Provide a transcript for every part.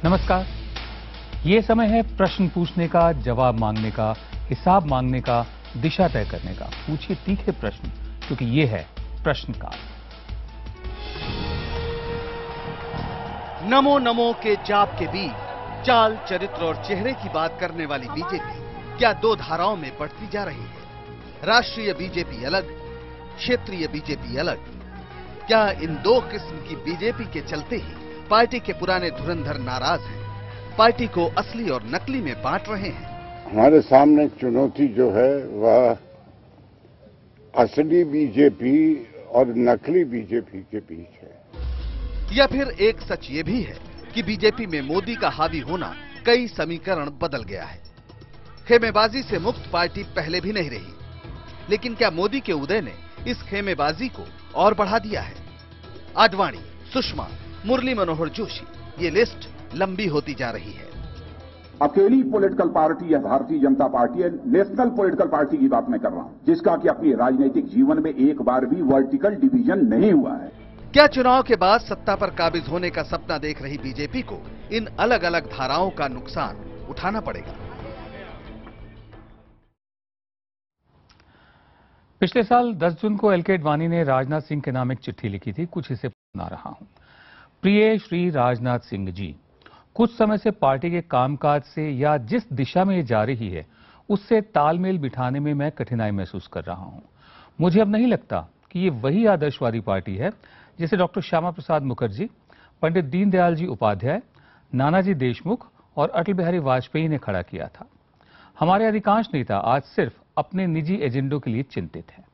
नमस्कार। ये समय है प्रश्न पूछने का, जवाब मांगने का, हिसाब मांगने का, दिशा तय करने का। पूछिए तीखे प्रश्न, क्योंकि ये है प्रश्नकाल। नमो नमो के जाप के बीच चाल, चरित्र और चेहरे की बात करने वाली बीजेपी क्या दो धाराओं में बढ़ती जा रही है? राष्ट्रीय बीजेपी अलग, क्षेत्रीय बीजेपी अलग। क्या इन दो किस्म की बीजेपी के चलते ही पार्टी के पुराने धुरंधर नाराज हैं, पार्टी को असली और नकली में बांट रहे हैं? हमारे सामने चुनौती जो है वह असली बीजेपी और नकली बीजेपी के बीच है। या फिर एक सच ये भी है कि बीजेपी में मोदी का हावी होना कई समीकरण बदल गया है। खेमेबाजी से मुक्त पार्टी पहले भी नहीं रही, लेकिन क्या मोदी के उदय ने इस खेमेबाजी को और बढ़ा दिया है? आडवाणी, सुषमा, मुरली मनोहर जोशी, ये लिस्ट लंबी होती जा रही है। अकेली पॉलिटिकल पार्टी या भारतीय जनता पार्टी है, नेशनल पॉलिटिकल पार्टी की बात मैं कर रहा हूं, जिसका कि अपनी राजनीतिक जीवन में एक बार भी वर्टिकल डिवीजन नहीं हुआ है। क्या चुनाव के बाद सत्ता पर काबिज होने का सपना देख रही बीजेपी को इन अलग अलग धाराओं का नुकसान उठाना पड़ेगा? पिछले साल 10 जून को एलके अडवाणी ने राजनाथ सिंह के नाम एक चिट्ठी लिखी थी। कुछ इसे सुना रहा हूं। प्रिय श्री राजनाथ सिंह जी, कुछ समय से पार्टी के कामकाज से या जिस दिशा में ये जा रही है उससे तालमेल बिठाने में मैं कठिनाई महसूस कर रहा हूं। मुझे अब नहीं लगता कि ये वही आदर्शवादी पार्टी है जिसे डॉक्टर श्यामा प्रसाद मुखर्जी, पंडित दीनदयाल जी उपाध्याय, नानाजी देशमुख और अटल बिहारी वाजपेयी ने खड़ा किया था। हमारे अधिकांश नेता आज सिर्फ अपने निजी एजेंडों के लिए चिंतित हैं।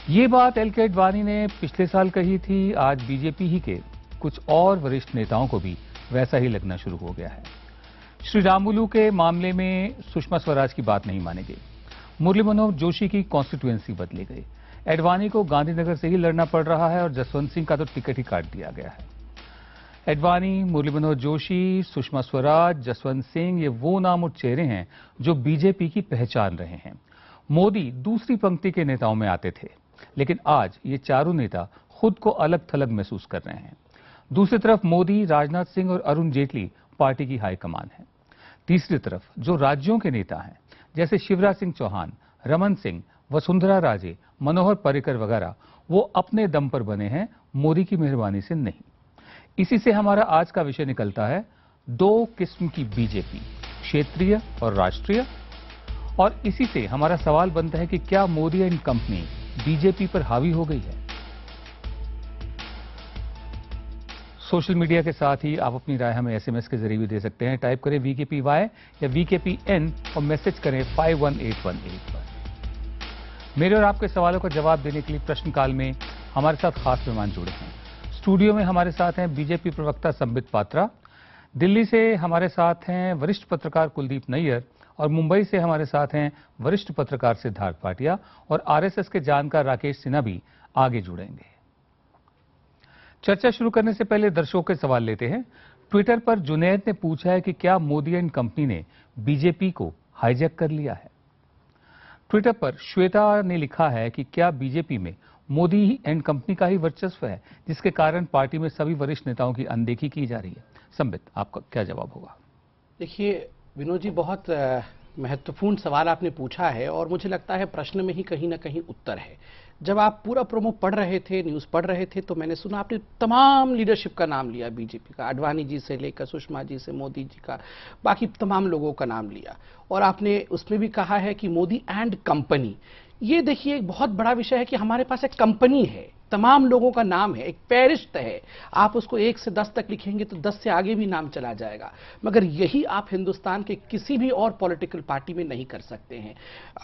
ये बात एलके अडवाणी ने पिछले साल कही थी। आज बीजेपी ही के कुछ और वरिष्ठ नेताओं को भी वैसा ही लगना शुरू हो गया है। श्री रामुलू के मामले में सुषमा स्वराज की बात नहीं मानी गई। मुरली मनोहर जोशी की कॉन्स्टिट्यूएंसी बदली गई। अडवाणी को गांधीनगर से ही लड़ना पड़ रहा है और जसवंत सिंह का तो टिकट ही काट दिया गया है। अडवाणी, मुरली मनोहर जोशी, सुषमा स्वराज, जसवंत सिंह, ये वो नाम और चेहरे हैं जो बीजेपी की पहचान रहे हैं। मोदी दूसरी पंक्ति के नेताओं में आते थे, लेकिन आज ये चारों नेता खुद को अलग थलग महसूस कर रहे हैं। दूसरी तरफ मोदी, राजनाथ सिंह और अरुण जेटली पार्टी की हाईकमान है। तीसरी तरफ जो राज्यों के नेता हैं, जैसे शिवराज सिंह चौहान, रमन सिंह, वसुंधरा राजे, मनोहर पर्रिकर वगैरह, वो अपने दम पर बने हैं, मोदी की मेहरबानी से नहीं। इसी से हमारा आज का विषय निकलता है दो किस्म की बीजेपी, क्षेत्रीय और राष्ट्रीय। और इसी से हमारा सवाल बनता है कि क्या मोदी एंड कंपनी बीजेपी पर हावी हो गई है? सोशल मीडिया के साथ ही आप अपनी राय हमें एसएमएस के जरिए भी दे सकते हैं। टाइप करें VKPY या VKPN और मैसेज करें 51818 पर। मेरे और आपके सवालों का जवाब देने के लिए प्रश्नकाल में हमारे साथ खास मेहमान जुड़े हैं। स्टूडियो में हमारे साथ हैं बीजेपी प्रवक्ता संबित पात्रा, दिल्ली से हमारे साथ हैं वरिष्ठ पत्रकार कुलदीप नैयर और मुंबई से हमारे साथ हैं वरिष्ठ पत्रकार सिद्धार्थ भाटिया और आरएसएस के जानकार राकेश सिन्हा भी आगे जुड़ेंगे। चर्चा शुरू करने से पहले दर्शकों के सवाल लेते हैं। ट्विटर पर जुनैद ने पूछा है कि क्या मोदी एंड कंपनी ने बीजेपी को हाईजैक कर लिया है। ट्विटर पर श्वेता ने लिखा है कि क्या बीजेपी में मोदी एंड कंपनी का ही वर्चस्व है, जिसके कारण पार्टी में सभी वरिष्ठ नेताओं की अनदेखी की जा रही है। संबित, आपका क्या जवाब होगा? देखिए विनोद जी, बहुत महत्वपूर्ण सवाल आपने पूछा है और मुझे लगता है प्रश्न में ही कहीं ना कहीं उत्तर है। जब आप पूरा प्रोमो पढ़ रहे थे, न्यूज़ पढ़ रहे थे, तो मैंने सुना आपने तमाम लीडरशिप का नाम लिया बीजेपी का, आडवाणी जी से लेकर सुषमा जी से मोदी जी का, बाकी तमाम लोगों का नाम लिया और आपने उसमें भी कहा है कि मोदी एंड कंपनी। ये देखिए एक बहुत बड़ा विषय है कि हमारे पास एक कंपनी है, तमाम लोगों का नाम है, एक फहरिस्त है। आप उसको 1 से 10 तक लिखेंगे तो 10 से आगे भी नाम चला जाएगा, मगर यही आप हिंदुस्तान के किसी भी और पॉलिटिकल पार्टी में नहीं कर सकते हैं।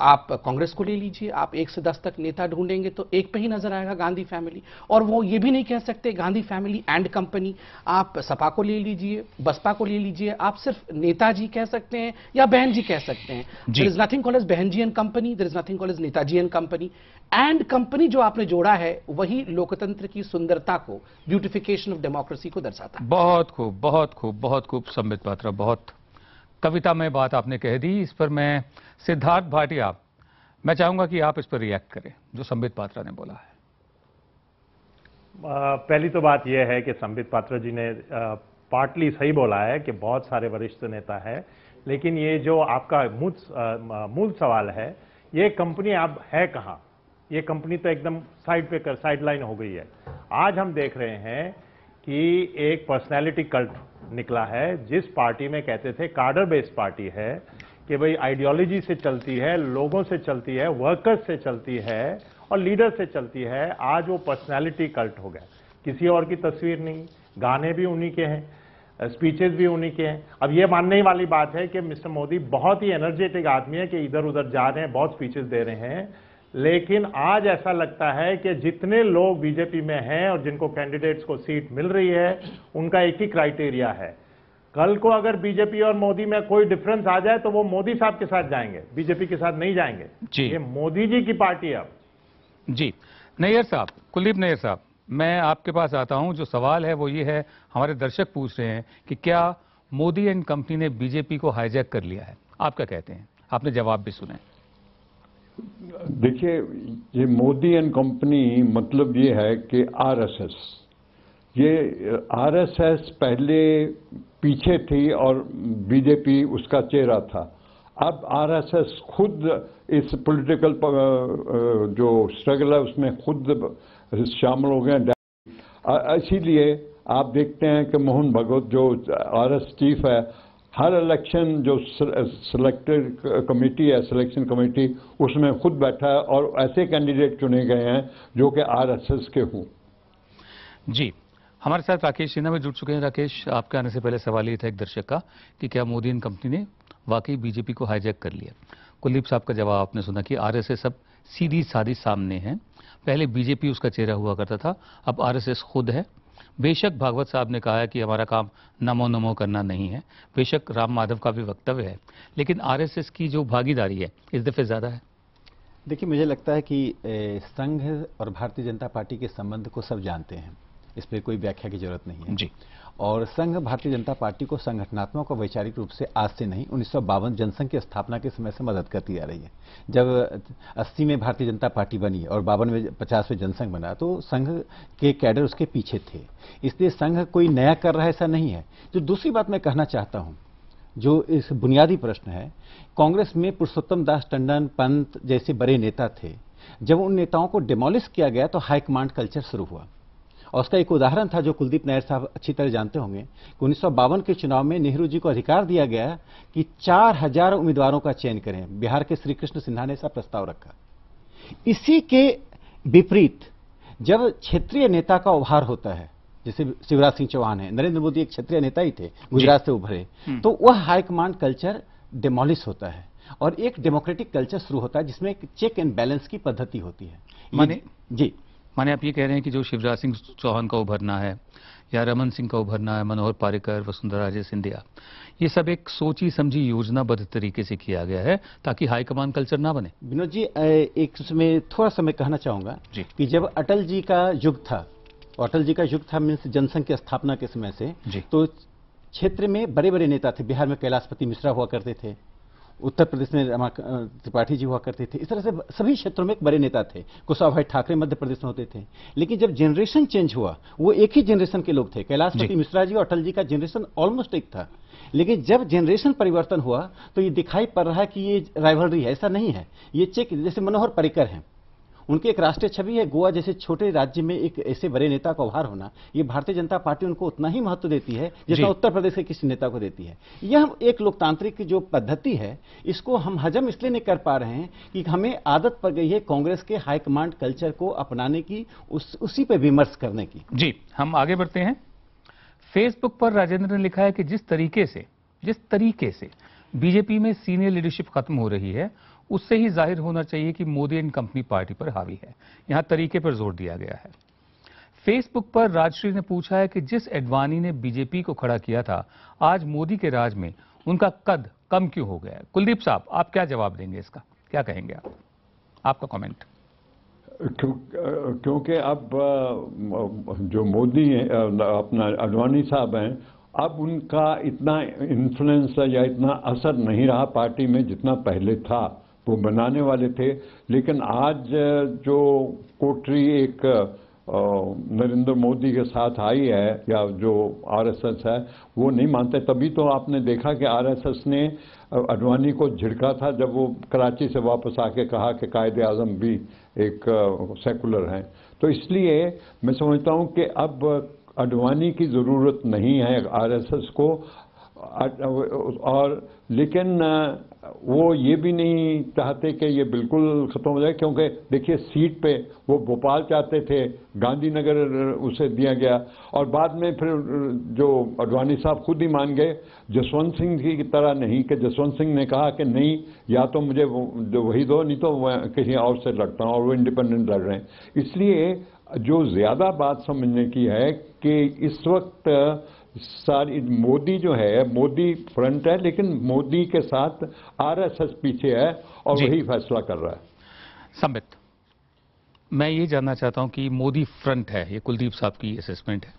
आप कांग्रेस को ले लीजिए, आप 1 से 10 तक नेता ढूंढेंगे तो एक पे ही नजर आएगा, गांधी फैमिली। और वो ये भी नहीं कह सकते गांधी फैमिली एंड कंपनी। आप सपा को ले लीजिए, बसपा को ले लीजिए, आप सिर्फ नेताजी कह सकते हैं या बहन जी कह सकते हैं। There is nothing called as behen ji and company, there is nothing called as Netaji and company. And company जो आपने जोड़ा है वही लोकतंत्र की सुंदरता को, ब्यूटिफिकेशन ऑफ डेमोक्रेसी को दर्शाता है। बहुत खूब, बहुत खूब, बहुत खूब संबित पात्रा, बहुत कवितामय बात आपने कह दी। इस पर मैं सिद्धार्थ भाटिया, मैं चाहूंगा कि आप इस पर रिएक्ट करें जो संबित पात्रा ने बोला है। पहली तो बात यह है कि संबित पात्रा जी ने पार्टली सही बोला है कि बहुत सारे वरिष्ठ नेता है, लेकिन ये जो आपका मूल सवाल है, ये कंपनी अब है कहाँ? ये कंपनी तो एकदम साइड लाइन हो गई है। आज हम देख रहे हैं कि एक पर्सनैलिटी कल्ट निकला है, जिस पार्टी में कहते थे कार्डर बेस्ड पार्टी है कि भाई आइडियोलॉजी से चलती है, लोगों से चलती है, वर्कर्स से चलती है और लीडर से चलती है। आज वो पर्सनैलिटी कल्ट हो गया, किसी और की तस्वीर नहीं, गाने भी उन्हीं के हैं, स्पीचेस भी उन्हीं के हैं। अब ये मानने वाली बात है कि मिस्टर मोदी बहुत ही एनर्जेटिक आदमी है कि इधर उधर जा रहे हैं, बहुत स्पीचेस दे रहे हैं, लेकिन आज ऐसा लगता है कि जितने लोग बीजेपी में हैं और जिनको कैंडिडेट्स को सीट मिल रही है, उनका एक ही क्राइटेरिया है। कल को अगर बीजेपी और मोदी में कोई डिफरेंस आ जाए तो वो मोदी साहब के साथ जाएंगे, बीजेपी के साथ नहीं जाएंगे। जी, ये मोदी जी की पार्टी है अब। जी, नैयर साहब, कुलदीप नैयर साहब, मैं आपके पास आता हूं। जो सवाल है वो ये है, हमारे दर्शक पूछ रहे हैं कि क्या मोदी एंड कंपनी ने बीजेपी को हाईजैक कर लिया है? आप क्या कहते हैं? आपने जवाब भी सुने। देखिए, ये मोदी एंड कंपनी मतलब ये है कि आरएसएस, ये आरएसएस पहले पीछे थी और बीजेपी उसका चेहरा था। अब आरएसएस खुद इस पॉलिटिकल जो स्ट्रगल है उसमें खुद शामिल हो गए। इसीलिए आप देखते हैं कि मोहन भगवत जो आरएस चीफ है, हर इलेक्शन जो सिलेक्टेड कमेटी है, सिलेक्शन कमेटी, उसमें खुद बैठा है और ऐसे कैंडिडेट चुने गए हैं जो कि आरएसएस के हों। जी, हमारे साथ राकेश सिन्हा भी जुड़ चुके हैं। राकेश, आपके आने से पहले सवाल ये था एक दर्शक का कि क्या मोदी एंड कंपनी ने वाकई बीजेपी को हाईजैक कर लिया? कुलदीप साहब का जवाब आपने सुना कि आरएसएस अब सीधी सादी सामने है। पहले बीजेपी उसका चेहरा हुआ करता था, अब आरएसएस खुद है। बेशक भागवत साहब ने कहा है कि हमारा काम नमो नमो करना नहीं है, बेशक राम माधव का भी वक्तव्य है, लेकिन आरएसएस की जो भागीदारी है इस दफे ज्यादा है। देखिए, मुझे लगता है कि संघ और भारतीय जनता पार्टी के संबंध को सब जानते हैं, इस पर कोई व्याख्या की जरूरत नहीं है। जी। और संघ भारतीय जनता पार्टी को संगठनात्मक और वैचारिक रूप से आज से नहीं, 1952 जनसंघ की स्थापना के समय से मदद करती आ रही है। जब 80 में भारतीय जनता पार्टी बनी और 52 में 50 में जनसंघ बना, तो संघ के कैडर उसके पीछे थे। इसलिए संघ कोई नया कर रहा है ऐसा नहीं है। जो दूसरी बात मैं कहना चाहता हूं, जो इस बुनियादी प्रश्न है, कांग्रेस में पुरुषोत्तम दास टंडन, पंत जैसे बड़े नेता थे। जब उन नेताओं को डिमोलिश किया गया तो हाईकमांड कल्चर शुरू हुआ। और उसका एक उदाहरण था जो कुलदीप नैयर साहब अच्छी तरह जानते होंगे कि 1952 के चुनाव में नेहरू जी को अधिकार दिया गया कि 4000 उम्मीदवारों का चयन करें। बिहार के श्री कृष्ण सिन्हा ने ऐसा प्रस्ताव रखा। इसी के विपरीत जब क्षेत्रीय नेता का उभार होता है, जैसे शिवराज सिंह चौहान है, नरेंद्र मोदी एक क्षेत्रीय नेता ही थे, गुजरात से उभरे, तो वह हाईकमांड कल्चर डिमोलिश होता है और एक डेमोक्रेटिक कल्चर शुरू होता है जिसमें एक चेक एंड बैलेंस की पद्धति होती है। माने आप ये कह रहे हैं कि जो शिवराज सिंह चौहान का उभरना है या रमन सिंह का उभरना है, मनोहर पारिकर, वसुंधरा राजे सिंधिया, ये सब एक सोची समझी योजनाबद्ध तरीके से किया गया है ताकि हाईकमान कल्चर ना बने। विनोद जी, एक उसमें थोड़ा सा मैं कहना चाहूंगा कि जब अटल जी का युग था, अटल जी का युग था मीन्स जनसंघ की स्थापना के समय से, तो क्षेत्र में बड़े बड़े नेता थे। बिहार में कैलाशपति मिश्रा हुआ करते थे, उत्तर प्रदेश में रमा त्रिपाठी जी हुआ करते थे। इस तरह से सभी क्षेत्रों में एक बड़े नेता थे। कुशवाहा ठाकरे मध्य प्रदेश में होते थे। लेकिन जब जनरेशन चेंज हुआ, वो एक ही जनरेशन के लोग थे। कैलाशपति मिश्रा जी और अटल जी का जनरेशन ऑलमोस्ट एक था। लेकिन जब जनरेशन परिवर्तन हुआ तो ये दिखाई पड़ रहा है कि ये राइवलरी है, ऐसा नहीं है। ये चेक, जैसे मनोहर पर्रिकर हैं, उनकी एक राष्ट्रीय छवि है। गोवा जैसे छोटे राज्य में एक ऐसे बड़े नेता का उभार होना, ये भारतीय जनता पार्टी उनको उतना ही महत्व देती है जितना उत्तर प्रदेश के किसी नेता को देती है। यह एक लोकतांत्रिक जो पद्धति है, इसको हम हजम इसलिए नहीं कर पा रहे हैं कि हमें आदत पड़ गई है कांग्रेस के हाईकमांड कल्चर को अपनाने की, उसी पर विमर्श करने की। जी, हम आगे बढ़ते हैं। फेसबुक पर राजेंद्र ने लिखा है कि जिस तरीके से बीजेपी में सीनियर लीडरशिप खत्म हो रही है, उससे ही जाहिर होना चाहिए कि मोदी एंड कंपनी पार्टी पर हावी है। यहां तरीके पर जोर दिया गया है। फेसबुक पर राजश्री ने पूछा है कि जिस एडवाणी ने बीजेपी को खड़ा किया था, आज मोदी के राज में उनका कद कम क्यों हो गया है? कुलदीप साहब, आप क्या जवाब देंगे इसका? क्या कहेंगे आप? आपका कमेंट। क्योंकि अब जो मोदी है, अपना अडवाणी साहब हैं, अब उनका इतना इन्फ्लुएंस या इतना असर नहीं रहा पार्टी में जितना पहले था। वो बनाने वाले थे, लेकिन आज जो कोटरी एक नरेंद्र मोदी के साथ आई है या जो आरएसएस है वो नहीं मानते। तभी तो आपने देखा कि आरएसएस ने अडवाणी को झिड़का था जब वो कराची से वापस आके कहा कि कायदे आज़म भी एक सेकुलर हैं। तो इसलिए मैं समझता हूं कि अब अडवाणी की ज़रूरत नहीं है आरएसएस को, और लेकिन वो ये भी नहीं चाहते कि ये बिल्कुल ख़त्म हो जाए, क्योंकि देखिए सीट पे वो भोपाल चाहते थे, गांधीनगर उसे दिया गया, और बाद में फिर जो अडवाणी साहब खुद ही मान गए, जसवंत सिंह जी की तरह नहीं कि जसवंत सिंह ने कहा कि नहीं या तो मुझे वही दो, नहीं तो मैं कहीं और से लड़ता हूँ, और वो इंडिपेंडेंट लड़ रहे हैं। इसलिए जो ज़्यादा बात समझने की है कि इस वक्त सारी मोदी जो है, मोदी फ्रंट है, लेकिन मोदी के साथ आरएसएस पीछे है और वही फैसला कर रहा है। संबित, मैं ये जानना चाहता हूं कि मोदी फ्रंट है, ये कुलदीप साहब की असेसमेंट है।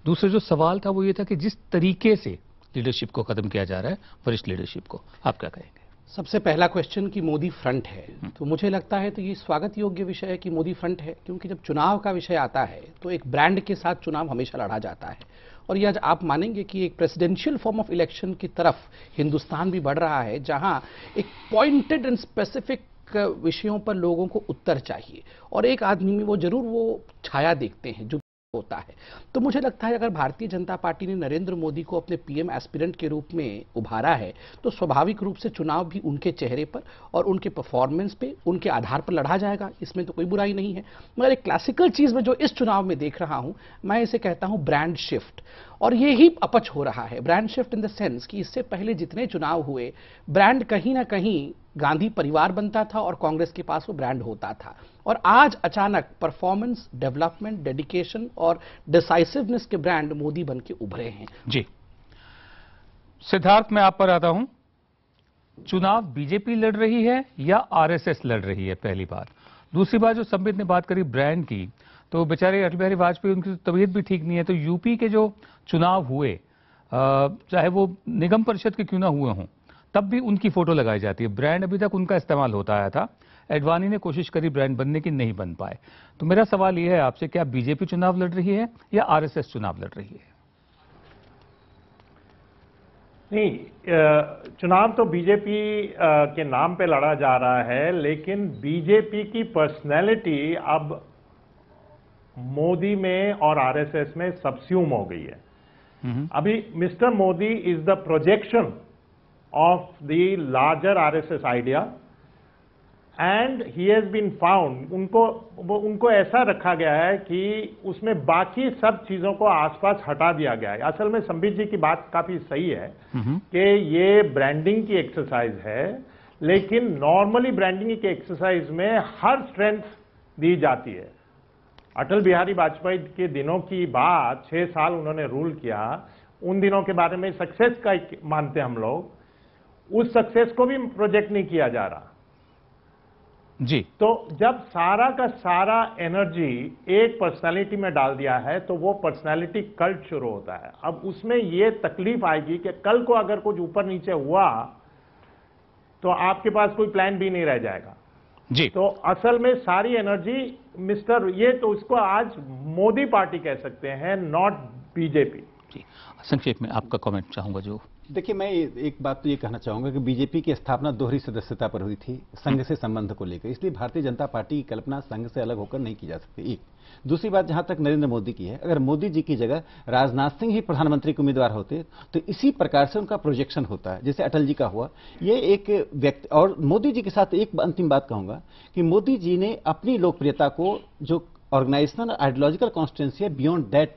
दूसरा जो सवाल था वो ये था कि जिस तरीके से लीडरशिप को खत्म किया जा रहा है, वरिष्ठ लीडरशिप को, आप क्या कहेंगे? सबसे पहला क्वेश्चन कि मोदी फ्रंट है, तो मुझे लगता है तो ये स्वागत योग्य विषय है कि मोदी फ्रंट है, क्योंकि जब चुनाव का विषय आता है तो एक ब्रांड के साथ चुनाव हमेशा लड़ा जाता है। और ये आज आप मानेंगे कि एक प्रेसिडेंशियल फॉर्म ऑफ इलेक्शन की तरफ हिंदुस्तान भी बढ़ रहा है, जहां एक पॉइंटेड एंड स्पेसिफिक विषयों पर लोगों को उत्तर चाहिए, और एक आदमी में वो जरूर वो छाया देखते हैं जो होता है। तो मुझे लगता है अगर भारतीय जनता पार्टी ने नरेंद्र मोदी को अपने पीएम एस्पिरेंट के रूप में उभारा है, तो स्वाभाविक रूप से चुनाव भी उनके चेहरे पर और उनके परफॉर्मेंस पे, उनके आधार पर लड़ा जाएगा, इसमें तो कोई बुराई नहीं है। मगर एक क्लासिकल चीज में जो इस चुनाव में देख रहा हूं, मैं इसे कहता हूं ब्रांड शिफ्ट, और ये ही अपच हो रहा है। Brand shift in the sense कि इससे पहले जितने चुनाव हुए, ब्रांड कहीं ना कहीं गांधी परिवार बनता था और कांग्रेस के पास वो ब्रांड होता था, और आज अचानक परफॉर्मेंस, डेवलपमेंट, डेडिकेशन और डिसाइसिवनेस के ब्रांड मोदी बन के उभरे हैं। जी सिद्धार्थ, मैं आप पर आता हूं। चुनाव बीजेपी लड़ रही है या आरएसएस लड़ रही है, पहली बात। दूसरी बात, जो संबित ने बात करी ब्रांड की, तो बेचारे अटल बिहारी वाजपेयी, उनकी तबीयत भी ठीक नहीं है, तो यूपी के जो चुनाव हुए, चाहे वो निगम परिषद के क्यों ना हुए हों, तब भी उनकी फोटो लगाई जाती है। ब्रांड अभी तक उनका इस्तेमाल होता आया था। एडवाणी ने कोशिश करी ब्रांड बनने की, नहीं बन पाए। तो मेरा सवाल यह है आपसे, क्या बीजेपी चुनाव लड़ रही है या आरएसएस चुनाव लड़ रही है? नहीं, चुनाव तो बीजेपी के नाम पे लड़ा जा रहा है, लेकिन बीजेपी की पर्सनैलिटी अब मोदी में और आरएसएस में सबस्यूम हो गई है। अभी mister Modi is the projection of the larger RSS idea and he has been found, उनको ऐसा रखा गया है कि उसमें बाकी सब चीजों को आसपास हटा दिया गया है। असल में संबित जी की बात काफी सही है कि ये ब्रांडिंग की एक्सरसाइज है, लेकिन नॉर्मली ब्रांडिंग की एक्सरसाइज में हर स्ट्रेंथ दी जाती है। अटल बिहारी वाजपेयी के दिनों की बात, 6 साल उन्होंने रूल किया, उन दिनों के बारे में सक्सेस का मानते हम लोग, उस सक्सेस को भी प्रोजेक्ट नहीं किया जा रहा जी। तो जब सारा का सारा एनर्जी एक पर्सनालिटी में डाल दिया है, तो वो पर्सनालिटी कल्ट शुरू होता है। अब उसमें ये तकलीफ आएगी कि कल को अगर कुछ ऊपर नीचे हुआ तो आपके पास कोई प्लान भी नहीं रह जाएगा जी। तो असल में सारी एनर्जी मिस्टर, ये तो उसको आज मोदी पार्टी कह सकते हैं, नॉट बीजेपी जी। संक्षेप में आपका कमेंट चाहूंगा। जो देखिए, मैं एक बात तो ये कहना चाहूंगा कि बीजेपी की स्थापना दोहरी सदस्यता पर हुई थी, संघ से संबंध को लेकर, इसलिए भारतीय जनता पार्टी की कल्पना संघ से अलग होकर नहीं की जा सकती। एक दूसरी बात, जहां तक नरेंद्र मोदी की है, अगर मोदी जी की जगह राजनाथ सिंह ही प्रधानमंत्री के उम्मीदवार होते तो इसी प्रकार से उनका प्रोजेक्शन होता है, जैसे अटल जी का हुआ। ये एक व्यक्ति, और मोदी जी के साथ एक अंतिम बात कहूंगा कि मोदी जी ने अपनी लोकप्रियता को जो ऑर्गेनाइजेशनल आइडियोलॉजिकल कॉन्स्टिट्यूएंसी है, बियॉन्ड दैट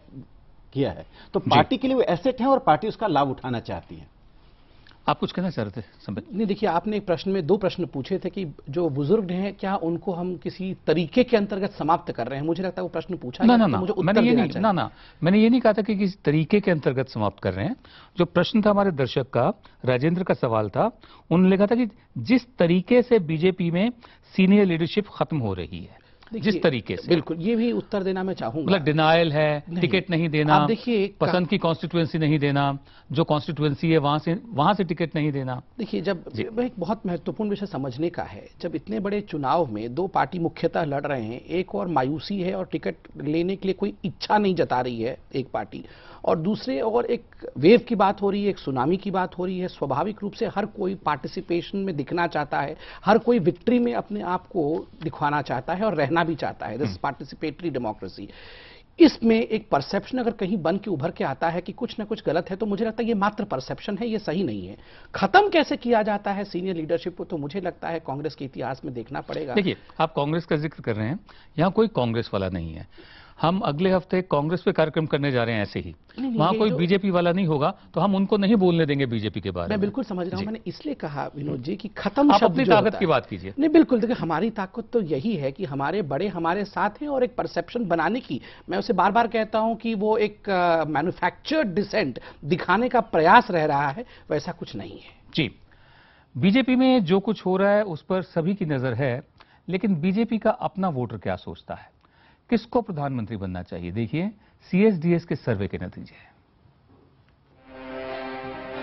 किया है। तो पार्टी के लिए वो एसेट है और पार्टी उसका लाभ उठाना चाहती है। आप कुछ कहना चाह रहे थे संबित? नहीं, देखिए, आपने एक प्रश्न में 2 प्रश्न पूछे थे कि जो बुजुर्ग हैं, क्या उनको हम किसी तरीके के अंतर्गत समाप्त कर रहे हैं। मुझे लगता है वो प्रश्न पूछा ना, तो मुझे उत्तर देना चाहिए। मैंने ये नहीं कहा था कि किसी तरीके के अंतर्गत समाप्त कर रहे हैं। जो प्रश्न था हमारे दर्शक का, राजेंद्र का सवाल था, उन्होंने लिखा था कि जिस तरीके से बीजेपी में सीनियर लीडरशिप खत्म हो रही है, जिस तरीके से। बिल्कुल, ये भी उत्तर देना मैं चाहूंगा। मतलब डिनायल है, टिकट नहीं देना, आप देखिए, पसंद की कॉन्स्टिट्यूएंसी नहीं देना, जो कॉन्स्टिट्यूएंसी है वहां से टिकट नहीं देना। देखिए, जब एक बहुत महत्वपूर्ण विषय समझने का है, जब इतने बड़े चुनाव में दो पार्टी मुख्यतः लड़ रहे हैं, एक और मायूसी है और टिकट लेने के लिए कोई इच्छा नहीं जता रही है एक पार्टी, और दूसरे और एक वेव की बात हो रही है, एक सुनामी की बात हो रही है। स्वाभाविक रूप से हर कोई पार्टिसिपेशन में दिखना चाहता है, हर कोई विक्ट्री में अपने आप को दिखवाना चाहता है और रहना भी चाहता है। दिस पार्टिसिपेटरी डेमोक्रेसी, इसमें एक परसेप्शन अगर कहीं बन के उभर के आता है कि कुछ ना कुछ गलत है, तो मुझे लगता है ये मात्र परसेप्शन है, ये सही नहीं है। खत्म कैसे किया जाता है सीनियर लीडरशिप को, तो मुझे लगता है कांग्रेस के इतिहास में देखना पड़ेगा। देखिए, आप कांग्रेस का जिक्र कर रहे हैं, यहां कोई कांग्रेस वाला नहीं है। हम अगले हफ्ते कांग्रेस पे कार्यक्रम करने जा रहे हैं ऐसे ही, वहां कोई बीजेपी वाला नहीं होगा, तो हम उनको नहीं बोलने देंगे बीजेपी के बारे में। मैं बिल्कुल समझ रहा हूं, मैंने इसलिए कहा विनोद जी कि खत्म आप शब्द अपनी जो ताकत होता की है। बात कीजिए। नहीं, बिल्कुल, देखिए हमारी ताकत तो यही है कि हमारे बड़े हमारे साथ हैं और एक परसेप्शन बनाने की, मैं उसे बार बार कहता हूं कि वो एक मैन्युफैक्चर्ड डिसेंट दिखाने का प्रयास रह रहा है, वैसा कुछ नहीं है। जी, बीजेपी में जो कुछ हो रहा है उस पर सभी की नजर है, लेकिन बीजेपी का अपना वोटर क्या सोचता है, किसको प्रधानमंत्री बनना चाहिए, देखिए सीएसडीएस के सर्वे के नतीजे हैं।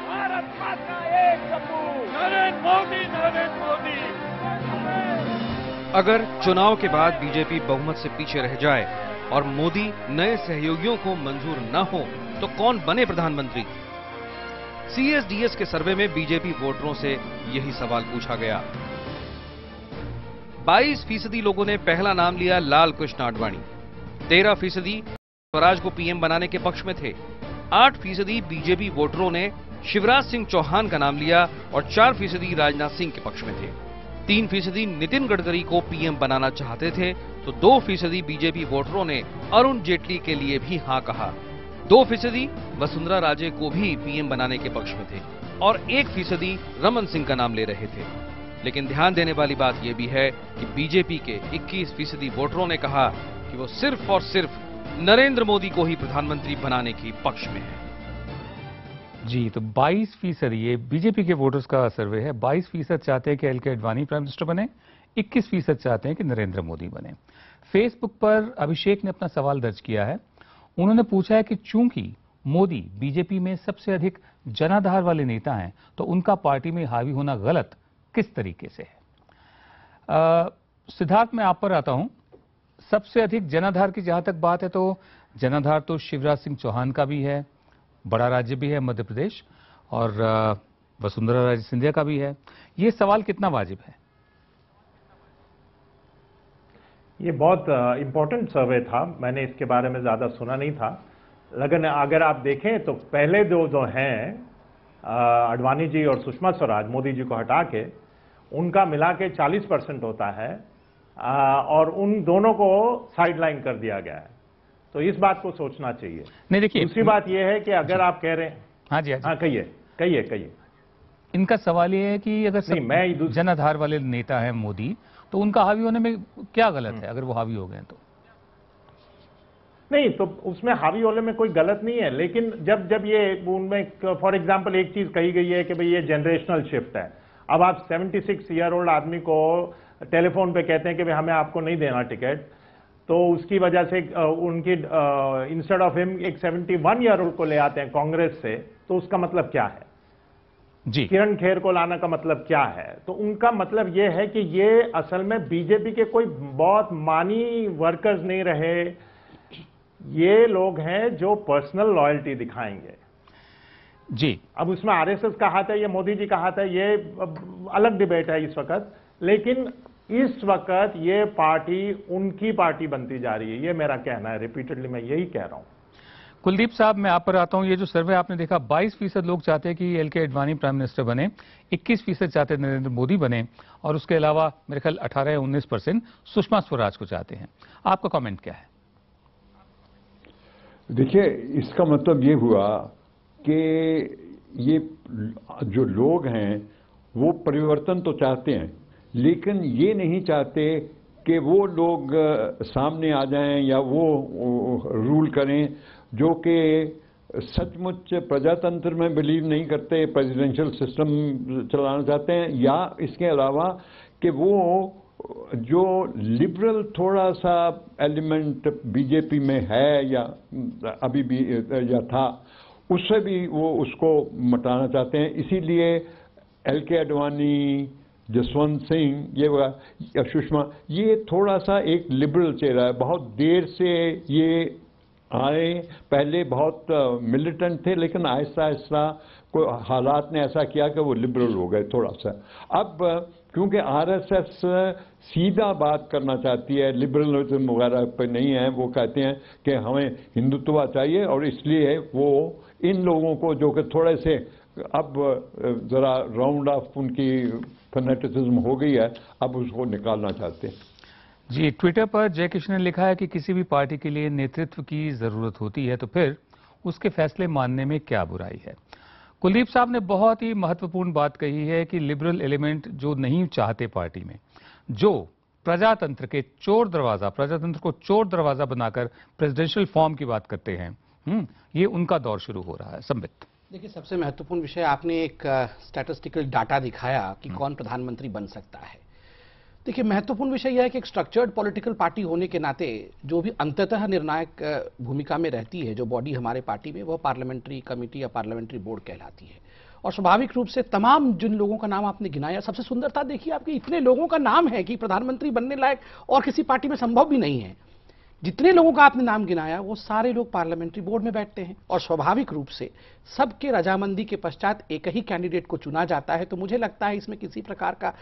भारत माता एक सपूत, नरेंद्र मोदी, नरेंद्र मोदी। अगर चुनाव के बाद बीजेपी बहुमत से पीछे रह जाए और मोदी नए सहयोगियों को मंजूर न हो, तो कौन बने प्रधानमंत्री? सीएसडीएस के सर्वे में बीजेपी वोटरों से यही सवाल पूछा गया। 22% लोगों ने पहला नाम लिया लाल कृष्ण आडवाणी, 13% स्वराज को पीएम बनाने के पक्ष में थे, 8% बीजेपी वोटरों ने शिवराज सिंह चौहान का नाम लिया और 4% राजनाथ सिंह के पक्ष में थे, 3% नितिन गडकरी को पीएम बनाना चाहते थे, तो 2% बीजेपी वोटरों ने अरुण जेटली के लिए भी हां कहा, 2% वसुंधरा राजे को भी पीएम बनाने के पक्ष में थे और 1% रमन सिंह का नाम ले रहे थे। लेकिन ध्यान देने वाली बात यह भी है कि बीजेपी के 21% वोटरों ने कहा कि वो सिर्फ और सिर्फ नरेंद्र मोदी को ही प्रधानमंत्री बनाने की पक्ष में है। जी, तो 22%, ये बीजेपी के वोटर्स का सर्वे है, 22% चाहते हैं कि एल के आडवाणी प्राइम मिनिस्टर बने, 21% चाहते हैं कि नरेंद्र मोदी बने। फेसबुक पर अभिषेक ने अपना सवाल दर्ज किया है। उन्होंने पूछा है कि चूंकि मोदी बीजेपी में सबसे अधिक जनाधार वाले नेता हैं, तो उनका पार्टी में हावी होना गलत किस तरीके से है। सिद्धार्थ, मैं आप पर आता हूं। सबसे अधिक जनाधार की जहां तक बात है, तो जनाधार तो शिवराज सिंह चौहान का भी है, बड़ा राज्य भी है मध्य प्रदेश, और वसुंधरा राजे सिंधिया का भी है। ये सवाल कितना वाजिब है? ये बहुत इंपॉर्टेंट सर्वे था, मैंने इसके बारे में ज्यादा सुना नहीं था, लेकिन अगर आप देखें तो पहले जो हैं आडवाणी जी और सुषमा स्वराज, मोदी जी को हटा के उनका मिला के 40% होता है, और उन दोनों को साइडलाइन कर दिया गया है, तो इस बात को सोचना चाहिए। नहीं, देखिए, दूसरी बात यह है कि अगर आप कह रहे हैं, हाँ जी, हाँ कहिए। इनका सवाल ये है कि अगर जनाधार वाले नेता है मोदी, तो उनका हावी होने में क्या गलत है, अगर वो हावी हो गए तो? नहीं, तो उसमें हावी होने में कोई गलत नहीं है, लेकिन जब ये उनमें फॉर एग्जांपल एक चीज कही गई है कि भाई ये जनरेशनल शिफ्ट है। अब आप 76 ईयर ओल्ड आदमी को टेलीफोन पे कहते हैं कि भाई हमें आपको नहीं देना टिकट, तो उसकी वजह से उनकी इंस्टेड ऑफ हिम एक 71 ईयर ओल्ड को ले आते हैं कांग्रेस से, तो उसका मतलब क्या है जी? किरण खेर को लाने का मतलब क्या है? तो उनका मतलब ये है कि ये असल में बीजेपी के कोई बहुत मानी वर्कर्स नहीं रहे, ये लोग हैं जो पर्सनल लॉयल्टी दिखाएंगे जी। अब उसमें आरएसएस का हाथ है या मोदी जी का हाथ है, ये अलग डिबेट है इस वक्त, लेकिन इस वक्त ये पार्टी उनकी पार्टी बनती जा रही है, ये मेरा कहना है, रिपीटेडली मैं यही कह रहा हूं। कुलदीप साहब, मैं आप पर आता हूं। ये जो सर्वे आपने देखा, 22% लोग चाहते हैं कि एल के आडवाणी प्राइम मिनिस्टर बने, 21% चाहते हैं नरेंद्र मोदी बने, और उसके अलावा मेरे ख्याल 18 या 19% सुषमा स्वराज को चाहते हैं। आपका कमेंट क्या है? देखिए, इसका मतलब ये हुआ कि ये जो लोग हैं वो परिवर्तन तो चाहते हैं, लेकिन ये नहीं चाहते कि वो लोग सामने आ जाएं या वो रूल करें जो कि सचमुच प्रजातंत्र में बिलीव नहीं करते, प्रेसिडेंशियल सिस्टम चलाना चाहते हैं, या इसके अलावा कि वो जो लिबरल थोड़ा सा एलिमेंट बीजेपी में है या अभी भी या था, उससे भी वो उसको मिटाना चाहते हैं। इसीलिए एलके आडवाणी, जसवंत सिंह, ये सुषमा, ये थोड़ा सा एक लिबरल चेहरा है। बहुत देर से ये आए, पहले बहुत मिलिटेंट थे, लेकिन आहिस्ता आहिस्ता कोई हालात ने ऐसा किया कि वो लिबरल हो गए थोड़ा सा। अब क्योंकि आरएसएस सीधा बात करना चाहती है, लिबरलिज्म वगैरह पे नहीं है, वो कहते हैं कि हमें हिंदुत्व चाहिए, और इसलिए वो इन लोगों को जो कि थोड़े से अब जरा राउंड ऑफ उनकी फैनेटिसिज्म हो गई है, अब उसको निकालना चाहते हैं। जी, ट्विटर पर जय किशन ने लिखा है कि किसी भी पार्टी के लिए नेतृत्व की जरूरत होती है तो फिर उसके फैसले मानने में क्या बुराई है। कुलदीप साहब ने बहुत ही महत्वपूर्ण बात कही है कि लिबरल एलिमेंट जो नहीं चाहते पार्टी में, जो प्रजातंत्र को चोर दरवाजा बनाकर प्रेसिडेंशियल फॉर्म की बात करते हैं, ये उनका दौर शुरू हो रहा है। संबित, देखिए, सबसे महत्वपूर्ण विषय, आपने एक स्टैटिस्टिकल डाटा दिखाया कि कौन प्रधानमंत्री बन सकता है। देखिए, महत्वपूर्ण विषय यह है कि एक स्ट्रक्चर्ड पॉलिटिकल पार्टी होने के नाते जो भी अंततः निर्णायक भूमिका में रहती है, जो बॉडी हमारे पार्टी में, वह पार्लियामेंट्री कमेटी या पार्लियामेंट्री बोर्ड कहलाती है। और स्वाभाविक रूप से तमाम जिन लोगों का नाम आपने गिनाया, सबसे सुंदरता देखिए आपके इतने लोगों का नाम है कि प्रधानमंत्री बनने लायक और किसी पार्टी में संभव भी नहीं है। जितने लोगों का आपने नाम गिनाया वो सारे लोग पार्लियामेंट्री बोर्ड में बैठते हैं, और स्वाभाविक रूप से सबके रजामंदी के पश्चात एक ही कैंडिडेट को चुना जाता है। तो मुझे लगता है इसमें किसी प्रकार का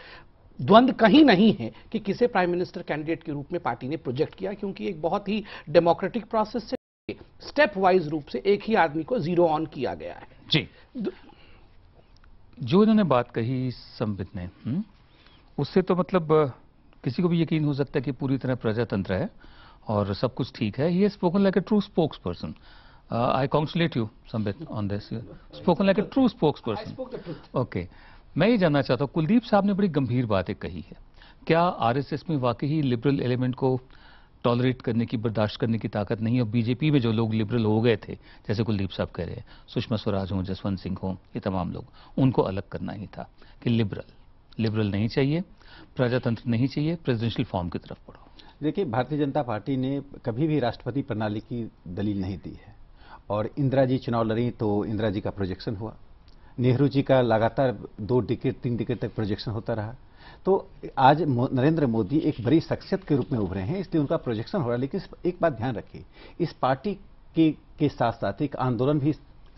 द्वंद्व कहीं नहीं है कि किसे प्राइम मिनिस्टर कैंडिडेट के रूप में पार्टी ने प्रोजेक्ट किया, क्योंकि एक बहुत ही डेमोक्रेटिक प्रोसेस से स्टेप वाइज रूप से एक ही आदमी को जीरो ऑन किया गया है। जी, जो इन्होंने बात कही संबित ने, उससे तो मतलब किसी को भी यकीन हो सकता है कि पूरी तरह प्रजातंत्र है और सब कुछ ठीक है। He has spoken like a true spokes person. I congratulate you Sambit on this, spoken like a true spokes person. Okay, मैं ये जानना चाहता हूँ, कुलदीप साहब ने बड़ी गंभीर बातें कही है। क्या आरएसएस में वाकई ही लिबरल एलिमेंट को टॉलरेट करने की, बर्दाश्त करने की ताकत नहीं है? और बीजेपी में जो लोग लिबरल हो गए थे, जैसे कुलदीप साहब कह रहे हैं, सुषमा स्वराज हों, जसवंत सिंह हों, ये तमाम लोग, उनको अलग करना ही था कि लिबरल नहीं चाहिए, प्रजातंत्र नहीं चाहिए, प्रेसिडेंशियल फॉर्म की तरफ बढ़ो। देखिए, भारतीय जनता पार्टी ने कभी भी राष्ट्रपति प्रणाली की दलील नहीं दी है, और इंदिरा जी चुनाव लड़ी तो इंदिरा जी का प्रोजेक्शन हुआ, नेहरू जी का लगातार 2 डिकेड 3 डिकेड तक प्रोजेक्शन होता रहा। तो आज नरेंद्र मोदी एक बड़ी शख्सियत के रूप में उभरे हैं, इसलिए उनका प्रोजेक्शन हो रहा है। लेकिन एक बात ध्यान रखिए, इस पार्टी के साथ साथ एक आंदोलन भी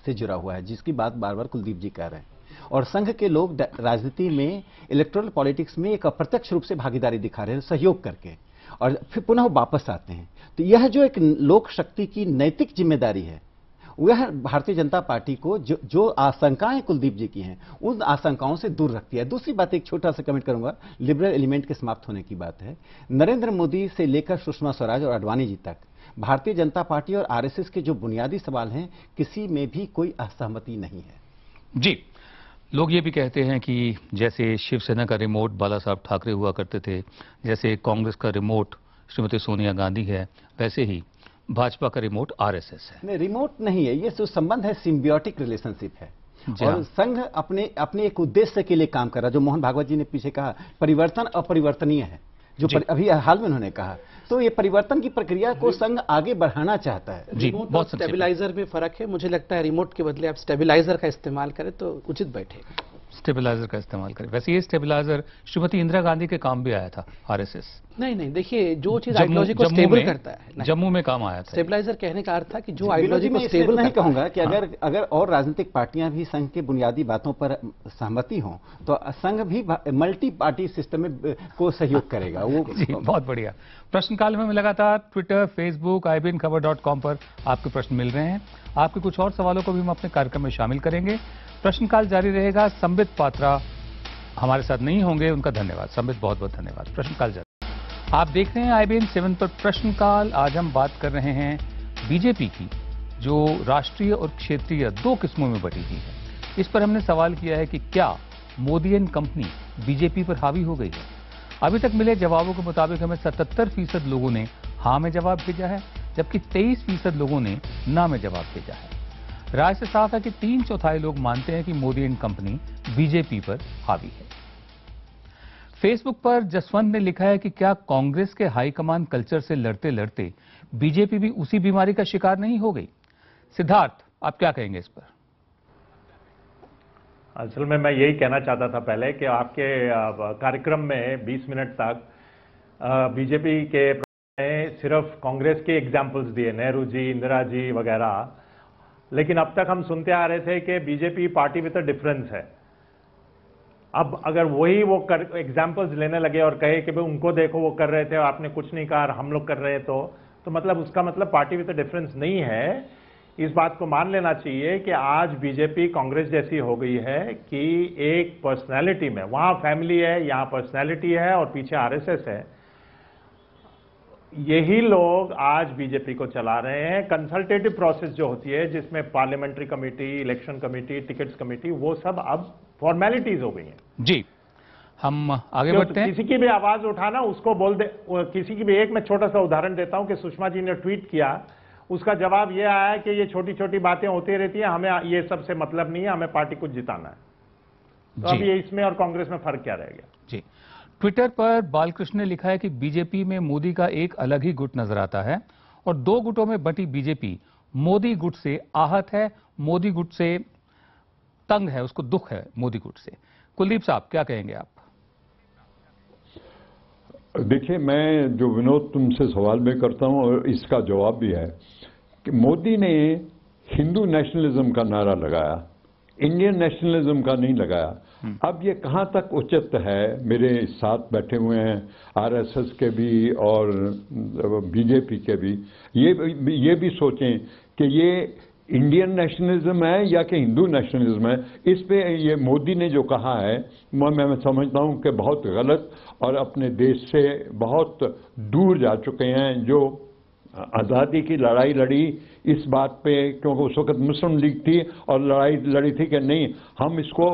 से जुड़ा हुआ है, जिसकी बात बार बार कुलदीप जी कह रहे हैं। और संघ के लोग राजनीति में, इलेक्टोरल पॉलिटिक्स में एक अप्रत्यक्ष रूप से भागीदारी दिखा रहे हैं, सहयोग करके, और फिर पुनः वापस आते हैं। तो यह जो एक लोक शक्ति की नैतिक जिम्मेदारी है, वह भारतीय जनता पार्टी को जो आशंकाएं कुलदीप जी की हैं, उन आशंकाओं से दूर रखती है। दूसरी बात, एक छोटा सा कमेंट करूंगा, लिबरल एलिमेंट के समाप्त होने की बात है। नरेंद्र मोदी से लेकर सुषमा स्वराज और आडवाणी जी तक भारतीय जनता पार्टी और आरएसएस के जो बुनियादी सवाल हैं, किसी में भी कोई असहमति नहीं है। जी, लोग ये भी कहते हैं कि जैसे शिवसेना का रिमोट बाला साहब ठाकरे हुआ करते थे, जैसे कांग्रेस का रिमोट श्रीमती सोनिया गांधी है, वैसे ही भाजपा का रिमोट आरएसएस है। नहीं, रिमोट नहीं है, ये जो संबंध है सिम्बियोटिक रिलेशनशिप है। और संघ अपने एक उद्देश्य के लिए काम कर रहा है, जो मोहन भागवत जी ने पीछे कहा, परिवर्तन अपरिवर्तनीय है, जो अभी हाल में उन्होंने कहा। तो ये परिवर्तन की प्रक्रिया को संघ आगे बढ़ाना चाहता है। रिमोट और स्टेबलाइजर में फर्क है। मुझे लगता है रिमोट के बदले आप स्टेबलाइजर का इस्तेमाल करें तो उचित बैठेगा। स्टेबलाइजर का इस्तेमाल करें। वैसे ये स्टेबलाइजर श्रीमती इंदिरा गांधी के काम भी आया था आरएसएस। नहीं, देखिए, जो चीज आइडियोलॉजी को स्टेबल करता है, जम्मू में काम आया था। स्टेबलाइजर कहने का अर्थ था कि जो आइडियोलॉजी को स्टेबल नहीं कहूंगा कि अगर और राजनीतिक पार्टियां भी संघ के बुनियादी बातों पर सहमति हों तो संघ भी मल्टी पार्टी सिस्टम में को सहयोग करेगा। वो बहुत बढ़िया। प्रश्नकाल में लगातार ट्विटर, फेसबुक, IBNखबर.com पर आपके प्रश्न मिल रहे हैं। आपके कुछ और सवालों को भी हम अपने कार्यक्रम में शामिल करेंगे। प्रश्नकाल जारी रहेगा। संबित पात्रा हमारे साथ नहीं होंगे, उनका धन्यवाद। संबित, बहुत बहुत धन्यवाद। प्रश्नकाल जारी। आप देख रहे हैं IBN 7 पर प्रश्नकाल। आज हम बात कर रहे हैं बीजेपी की, जो राष्ट्रीय और क्षेत्रीय 2 किस्मों में बटी हुई है। इस पर हमने सवाल किया है कि क्या मोदी एंड कंपनी बीजेपी पर हावी हो गई है। अभी तक मिले जवाबों के मुताबिक हमें 77% लोगों ने हाँ में जवाब भेजा है, जबकि 23% लोगों ने ना में जवाब भेजा है। राय से साफ है कि 3/4 लोग मानते हैं कि मोदी एंड कंपनी बीजेपी पर हावी है। फेसबुक पर जसवंत ने लिखा है कि क्या कांग्रेस के हाईकमान कल्चर से लड़ते लड़ते बीजेपी भी उसी बीमारी का शिकार नहीं हो गई? सिद्धार्थ, आप क्या कहेंगे इस पर? असल में मैं यही कहना चाहता था पहले कि आपके कार्यक्रम में 20 मिनट तक बीजेपी के सिर्फ कांग्रेस के एग्जाम्पल्स दिए, नेहरू जी, इंदिरा जी वगैरह, लेकिन अब तक हम सुनते आ रहे थे कि BJP party with a difference है। अब अगर वही वो एग्जाम्पल्स लेने लगे और कहे कि भाई उनको देखो वो कर रहे थे और आपने कुछ नहीं कहा, हम लोग कर रहे हैं, तो मतलब उसका मतलब पार्टी विद अ डिफरेंस नहीं है। इस बात को मान लेना चाहिए कि आज बीजेपी कांग्रेस जैसी हो गई है कि एक पर्सनैलिटी में, वहां फैमिली है, यहां पर्सनैलिटी है और पीछे आरएसएस है। यही लोग आज बीजेपी को चला रहे हैं। कंसल्टेटिव प्रोसेस जो होती है जिसमें parliamentary committee, election committee, tickets committee, वो सब अब फॉर्मेलिटीज हो गई हैं। जी, हम आगे बढ़ते हैं। किसी की भी आवाज उठाना, उसको बोल दे, किसी की भी, एक मैं छोटा सा उदाहरण देता हूं कि सुषमा जी ने ट्वीट किया, उसका जवाब यह आया कि ये छोटी छोटी बातें होती रहती हैं, हमें ये सबसे मतलब नहीं है, हमें पार्टी को जिताना है। तो अब ये इसमें और कांग्रेस में फर्क क्या रह गया? जी, ट्विटर पर बालकृष्ण ने लिखा है कि बीजेपी में मोदी का एक अलग ही गुट नजर आता है और दो गुटों में बंटी बीजेपी मोदी गुट से आहत है, मोदी गुट से तंग है, उसको दुख है मोदी गुट से। कुलदीप साहब, क्या कहेंगे आप? देखिए, मैं जो विनोद तुमसे सवाल में करता हूं और इसका जवाब भी है कि मोदी ने हिंदू नेशनलिज्म का नारा लगाया, इंडियन नेशनलिज्म का नहीं लगाया। अब ये कहां तक उचित है? मेरे साथ बैठे हुए हैं आरएसएस के भी और बीजेपी के भी, ये भी सोचें कि ये इंडियन नेशनलिज्म है या कि हिंदू नेशनलिज्म है। इस पे ये मोदी ने जो कहा है मैं समझता हूं कि बहुत गलत और अपने देश से बहुत दूर जा चुके हैं। जो आज़ादी की लड़ाई लड़ी इस बात पे, क्योंकि उस वक्त मुस्लिम लीग थी और लड़ाई लड़ी थी कि नहीं, हम इसको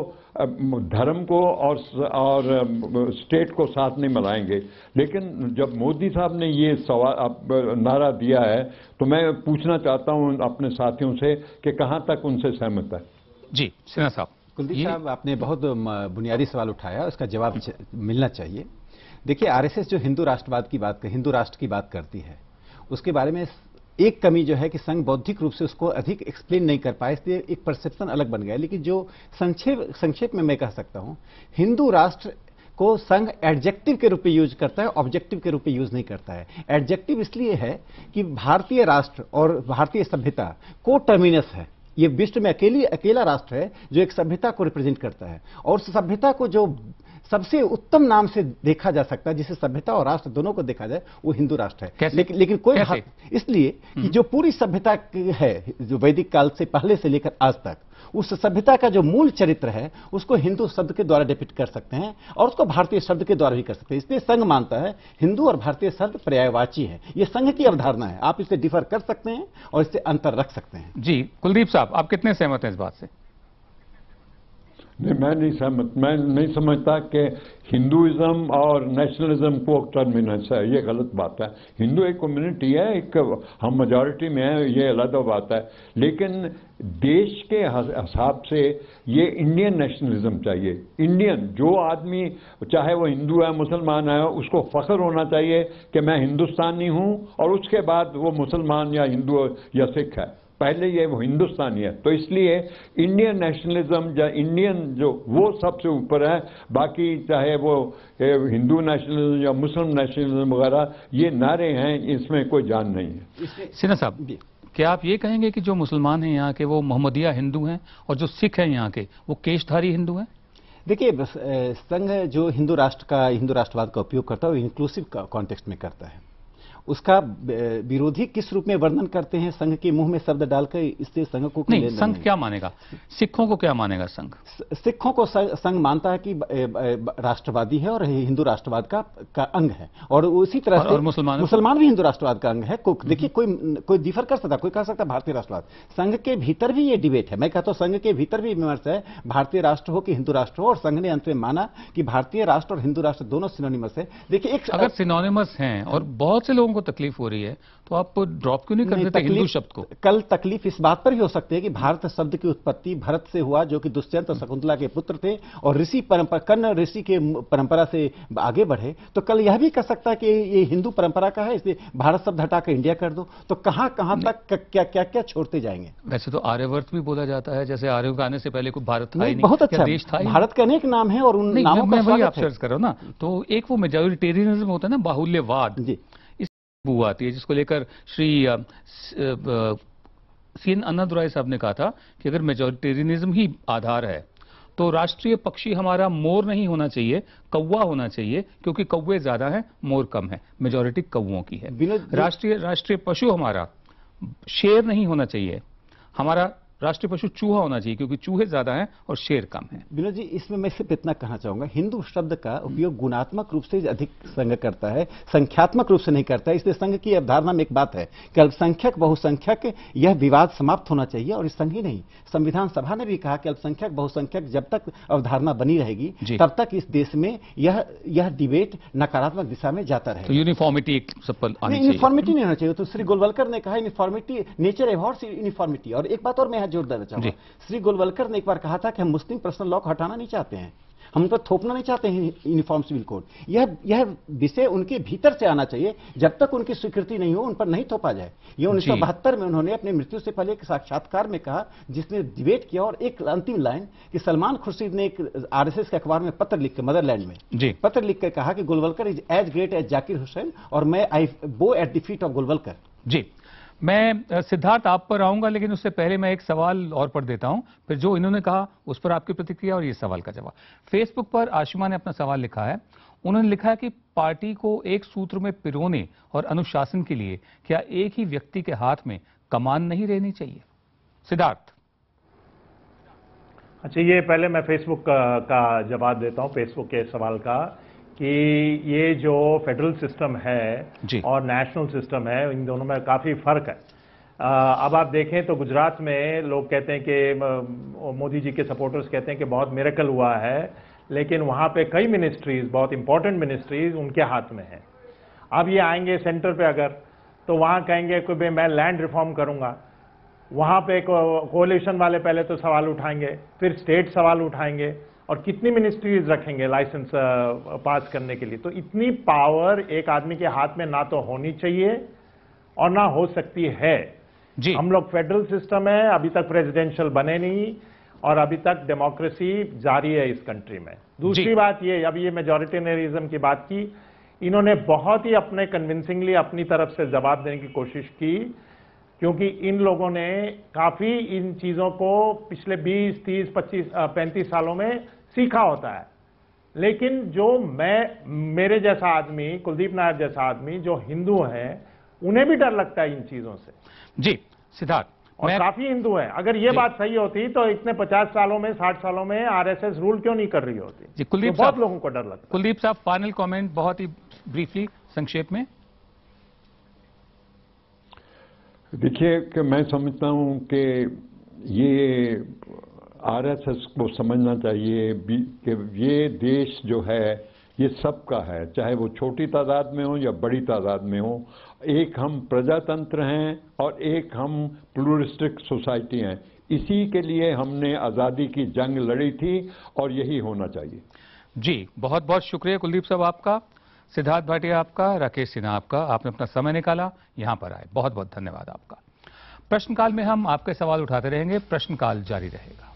धर्म को और स्टेट को साथ नहीं मिलाएंगे। लेकिन जब मोदी साहब ने ये सवाल नारा दिया है तो मैं पूछना चाहता हूं अपने साथियों से कि कहां तक उनसे सहमत है। जी, सिन्हा साहब। कुलदीप साहब, आपने बहुत बुनियादी सवाल उठाया, उसका जवाब मिलना चाहिए। देखिए, आरएसएस जो हिंदू राष्ट्रवाद की बात, हिंदू राष्ट्र की बात करती है, उसके बारे में एक कमी जो है कि संघ बौद्धिक रूप से उसको अधिक एक्सप्लेन नहीं कर पाए, इसलिए एक परसेप्शन अलग बन गया। लेकिन जो संक्षेप में मैं कह सकता हूं, हिंदू राष्ट्र को संघ एडजेक्टिव के रूप में यूज करता है, ऑब्जेक्टिव के रूप में यूज नहीं करता है। एडजेक्टिव इसलिए है कि भारतीय राष्ट्र और भारतीय सभ्यता को टर्मिनस है। ये विश्व में अकेला राष्ट्र है जो एक सभ्यता को रिप्रेजेंट करता है, और उस सभ्यता को जो सबसे उत्तम नाम से देखा जा सकता है, जिसे सभ्यता और राष्ट्र दोनों को देखा जाए, वो हिंदू राष्ट्र है। लेकिन कोई इसलिए कि जो पूरी सभ्यता है, जो वैदिक काल से पहले से लेकर आज तक, उस सभ्यता का जो मूल चरित्र है उसको हिंदू शब्द के द्वारा डिपिक्ट कर सकते हैं और उसको भारतीय शब्द के द्वारा भी कर सकते हैं। इसलिए संघ मानता है हिंदू और भारतीय शब्द पर्यायवाची है। ये संघ की अवधारणा है, आप इसे डिफर कर सकते हैं और इससे अंतर रख सकते हैं। जी, कुलदीप साहब, आप कितने सहमत हैं इस बात से? नहीं, मैं नहीं सहमत। मैं नहीं समझता कि हिंदुइज्म और नेशनलिज्म को टर्मिनस है, ये गलत बात है। हिंदू एक कम्युनिटी है, एक हम मेजॉरिटी में है, ये अलग बात है। लेकिन देश के हिसाब से ये इंडियन नेशनलिज्म चाहिए। इंडियन, जो आदमी चाहे वो हिंदू है, मुसलमान है, उसको फख्र होना चाहिए कि मैं हिंदुस्तानी हूं, और उसके बाद वो मुसलमान या हिंदू या सिख है, पहले ये वो हिंदुस्तानी है। तो इसलिए इंडियन नेशनलिज्म या इंडियन जो, वो सबसे ऊपर है। बाकी चाहे वो हिंदू नेशनलिज्म या मुस्लिम नेशनलिज्म वगैरह, ये नारे हैं, इसमें कोई जान नहीं है। सिन्हा साहब, क्या आप ये कहेंगे कि जो मुसलमान हैं यहाँ के वो मोहम्मदिया हिंदू हैं और जो सिख हैं यहाँ के वो केशधारी हिंदू हैं? देखिए, संघ जो हिंदू राष्ट्रवाद का उपयोग करता है वो इंक्लूसिव कॉन्टेक्स्ट में करता है। उसका विरोधी किस रूप में वर्णन करते हैं संघ के मुंह में शब्द डालकर, इससे संघ को नहीं, संघ क्या मानेगा? सिखों को क्या मानेगा संघ? सिखों को संघ मानता है कि राष्ट्रवादी है और हिंदू राष्ट्रवाद का अंग है, और उसी तरह से मुसलमान भी हिंदू राष्ट्रवाद का अंग है। देखिए, कोई डिफर कर सकता, कोई कह सकता भारतीय राष्ट्रवाद। संघ के भीतर भी ये डिबेट है। मैं कहता हूं संघ के भीतर भी विमर्श है, भारतीय राष्ट्र हो कि हिंदू राष्ट्र हो, और संघ ने अंत में माना कि भारतीय राष्ट्र और हिंदू राष्ट्र दोनों सिनोनिमस है। देखिए, अगर सिनोनिमस हैं और बहुत से लोगों को को तकलीफ हो रही है तो आप ड्रॉप क्यों नहीं कर देते हिंदू शब्द को? कल तकलीफ इस बात पर ही हो सकती है कि भारत शब्द की उत्पत्ति भरत से हुआ, जो कि दुष्यंत और शकुंतला के पुत्र थे और ऋषि परंपरा, कर्ण ऋषि के परंपरा से आगे बढ़े। तो कल यह भी कह सकता है कि ये हिंदू परंपरा का है, इसलिए भारत शब्द हटाकर इंडिया कर दो। तो कहां तक क्या क्या क्या छोड़ते जाएंगे? वैसे तो आर्यवर्त भी बोला जाता है, जैसे आर्यों के आने से पहले कोई भारत था ही नहीं, बहुत अच्छा देश था ही। भारत के अनेक नाम है और उन नामों मैं का वही आप सर्च कर रहा हूं ना। तो एक वो मेजॉरिटेरियनिज्म होता है ना, बाहुल्यवाद जी, इस वो आती है, जिसको लेकर श्री सीएन अन्नादुराई साहब ने कहा था कि अगर मेजॉरिटेरियनिज्म ही आधार है तो राष्ट्रीय पक्षी हमारा मोर नहीं होना चाहिए, कौवा होना चाहिए, क्योंकि कौवे ज्यादा हैं, मोर कम है, मेजॉरिटी कौवों की है। राष्ट्रीय पशु हमारा शेर नहीं होना चाहिए, हमारा राष्ट्रीय पशु चूहा होना चाहिए, क्योंकि चूहे ज्यादा हैं और शेर कम है। विनोद जी, इसमें मैं सिर्फ इतना कहना चाहूंगा, हिंदू शब्द का उपयोग गुणात्मक रूप से अधिक संघ करता है, संख्यात्मक रूप से नहीं करता है। इसलिए संघ की अवधारणा में एक बात है कि अल्पसंख्यक बहुसंख्यक, यह विवाद समाप्त होना चाहिए। और इस संघ ही नहीं, संविधान सभा ने भी कहा कि अल्पसंख्यक बहुसंख्यक जब तक अवधारणा बनी रहेगी तब तक इस देश में यह डिबेट नकारात्मक दिशा में जाता रहेगा। तो यूनिफॉर्मिटी एक सब पर आनी चाहिए। यूनिफॉर्मिटी नहीं होना चाहिए। तो श्री गोलवलकर ने कहा यूनिफॉर्मिटी, नेचर एवॉर्ड्स यूनिफॉर्मिटी। और एक बात और मैं जोर देना चाहूंगा, श्री गोलवलकर ने एक बार कहा था कि हम मुस्लिम पर्सनल लॉ को हटाना नहीं चाहते हैं, हम उन पर थोपना नहीं चाहते हैं यूनिफॉर्म सिविल कोड। यह विषय उनके भीतर से आना चाहिए, जब तक उनकी स्वीकृति नहीं हो उन पर नहीं थोपा जाए। ये 1972 में उन्होंने अपनी मृत्यु से पहले एक साक्षात्कार में कहा, जिसने डिबेट किया। और एक अंतिम लाइन कि सलमान खुर्शीद ने एक आरएसएस के अखबार में पत्र लिख के, मदरलैंड में पत्र लिख कर कहा कि Golwalkar is as great as Zakir Hussain और मैं I bow at the feet of Golwalkar. जी, मैं सिद्धार्थ आप पर आऊंगा, लेकिन उससे पहले मैं एक सवाल और पढ़ देता हूं, फिर जो इन्होंने कहा उस पर आपकी प्रतिक्रिया और ये सवाल का जवाब। फेसबुक पर आशिमा ने अपना सवाल लिखा है। उन्होंने लिखा है कि पार्टी को एक सूत्र में पिरोने और अनुशासन के लिए क्या एक ही व्यक्ति के हाथ में कमान नहीं रहनी चाहिए? सिद्धार्थ। अच्छा, ये पहले मैं फेसबुक का जवाब देता हूं, फेसबुक के सवाल का, कि ये जो फेडरल सिस्टम है और नेशनल सिस्टम है, इन दोनों में काफ़ी फ़र्क है। अब आप देखें तो गुजरात में लोग कहते हैं कि मोदी जी के सपोर्टर्स कहते हैं कि बहुत मिरेकल हुआ है, लेकिन वहाँ पे कई मिनिस्ट्रीज, बहुत इंपॉर्टेंट मिनिस्ट्रीज उनके हाथ में हैं। अब ये आएंगे सेंटर पे अगर, तो वहाँ कहेंगे कि भाई मैं लैंड रिफॉर्म करूँगा, वहाँ पे कोalition वाले पहले तो सवाल उठाएंगे, फिर स्टेट सवाल उठाएंगे, और कितनी मिनिस्ट्रीज रखेंगे लाइसेंस पास करने के लिए। तो इतनी पावर एक आदमी के हाथ में ना तो होनी चाहिए और ना हो सकती है। जी, हम लोग फेडरल सिस्टम है, अभी तक प्रेसिडेंशियल बने नहीं, और अभी तक डेमोक्रेसी जारी है इस कंट्री में। दूसरी बात ये, अभी ये मेजॉरिटेरियनिज्म की बात की, इन्होंने बहुत ही अपने कन्विंसिंगली अपनी तरफ से जवाब देने की कोशिश की, क्योंकि इन लोगों ने काफी इन चीजों को पिछले 20, 30, 25, 35 सालों में सीखा होता है। लेकिन जो मेरे जैसा आदमी, कुलदीप नायर जैसा आदमी जो हिंदू हैं, उन्हें भी डर लगता है इन चीजों से। जी सिद्धार्थ, और काफी हिंदू है। अगर ये बात सही होती तो इतने 50 सालों में, 60 सालों में आरएसएस रूल क्यों नहीं कर रही होती? जी, कुलदीप तो बहुत लोगों को डर लगता है। कुलदीप साहब, फाइनल कमेंट बहुत ही ब्रीफली, संक्षेप में। देखिए कि मैं समझता हूं कि ये आरएसएस को समझना चाहिए कि ये देश जो है ये सबका है, चाहे वो छोटी तादाद में हो या बड़ी तादाद में हो। एक हम प्रजातंत्र हैं और एक हम प्लूरिस्टिक सोसाइटी हैं। इसी के लिए हमने आज़ादी की जंग लड़ी थी और यही होना चाहिए। जी, बहुत बहुत शुक्रिया कुलदीप साहब आपका, सिद्धार्थ भाटिया आपका, राकेश सिन्हा आपका, आपने अपना समय निकाला, यहां पर आए, बहुत बहुत धन्यवाद आपका। प्रश्नकाल में हम आपके सवाल उठाते रहेंगे, प्रश्नकाल जारी रहेगा।